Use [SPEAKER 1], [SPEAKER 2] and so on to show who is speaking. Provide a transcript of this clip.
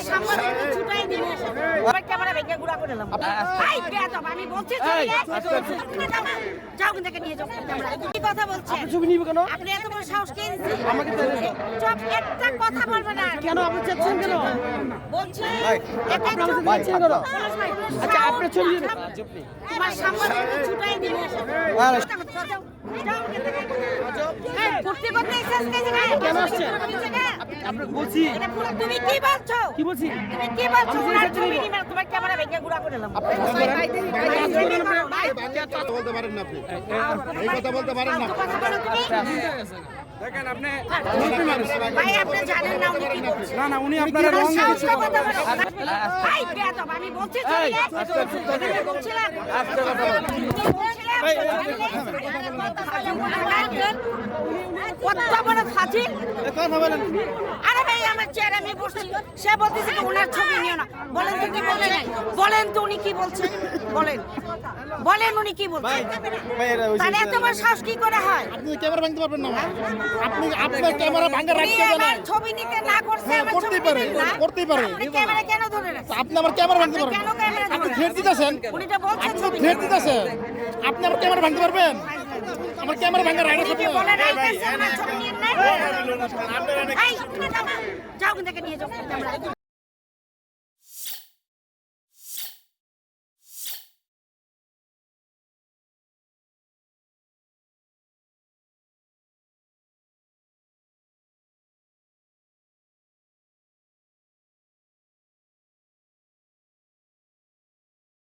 [SPEAKER 1] তোমার সাংবাদিক ছুটাই দিব ওই ক্যামেরা ভেঙে গুড়া করে দিলাম ভাই বেয়াদব আমি বলছি যাও কিন্তু নিয়ে যাও ক্যামেরা কি কথা বলছেন
[SPEAKER 2] আপনি ছবি নিব কেন?
[SPEAKER 1] আপনি এত বড় সাহস কে দিয়েছে
[SPEAKER 2] আমাকে তো
[SPEAKER 1] চুপ একটা কথা বলবে না
[SPEAKER 2] কেন আপনি চাচ্ছেন কেন?
[SPEAKER 1] বলছি
[SPEAKER 2] আপনি আমাকে চাচ্ছেন কেন? আচ্ছা আপনি ছবি নিন।
[SPEAKER 1] তোমার সাংবাদিক ছুটাই দিব করতে করতে এসেছ কে জায়গায়
[SPEAKER 2] কেন আসছে? আপনি বলছি
[SPEAKER 1] তুমি কি বলছো
[SPEAKER 2] কি বলছি?
[SPEAKER 1] তুমি কি বলছো ওনার ছবি নিবে তোমার ক্যামেরা ভেঙে গুড়া করে দিলাম
[SPEAKER 3] কথা বলতে পারেন না আপনি এই কথা বলতে পারেন না
[SPEAKER 2] দেখেন আপনি
[SPEAKER 1] ভাই আপনি জানেন না উনি কি বলছে
[SPEAKER 2] না না উনি আপনারা রং
[SPEAKER 1] সাহস কথা বলো ভাই বেয়াদব আমি বলছি বলছিলাম কত বড় ফাঁসি
[SPEAKER 2] কথা বলেন
[SPEAKER 1] আরে ভাই আমার চেয়ার আমি বসছি সে বলতেছে কি ওনার ছবি নিও না বলেন তো কি বলছেন বলেন তো উনি কি বলছেন বলেন বলেন উনি কি বলছেন তাহলে এত বড় সাহস কি করে হয়
[SPEAKER 3] আপনি ক্যামেরা ভাঙতে পারবেন না আপনি আপনার ক্যামেরা ভাঙা রাখতে
[SPEAKER 1] উনি
[SPEAKER 3] দেন
[SPEAKER 1] আমার ছবি নিতে না করছে আমার ছবি
[SPEAKER 3] করতেই পারে
[SPEAKER 1] নিবেন না?
[SPEAKER 3] করতেই পারে
[SPEAKER 1] আপনি ক্যামেরা কেন ধরে রাখছেন
[SPEAKER 3] আপনি আমার ক্যামেরা ভাঙতে
[SPEAKER 1] আপনি
[SPEAKER 3] পারবেন
[SPEAKER 1] কেন ক্যামেরা
[SPEAKER 3] আপনি
[SPEAKER 1] ধরে
[SPEAKER 3] থ্রেট দিতেছেন
[SPEAKER 1] উনি তো বলছেন
[SPEAKER 3] আপনি
[SPEAKER 1] ছবি
[SPEAKER 3] থ্রেট দিতেছেন আপনি আমার ক্যামেরা ভাঙতে পারবেন আমার ক্যামেরা ভাঙা রাখা
[SPEAKER 1] উনি কি বলে রাখছেন ওনার ছবি নিয়ে নাই এই, যাও কিন্তু নিয়ে যাও ক্যামেরা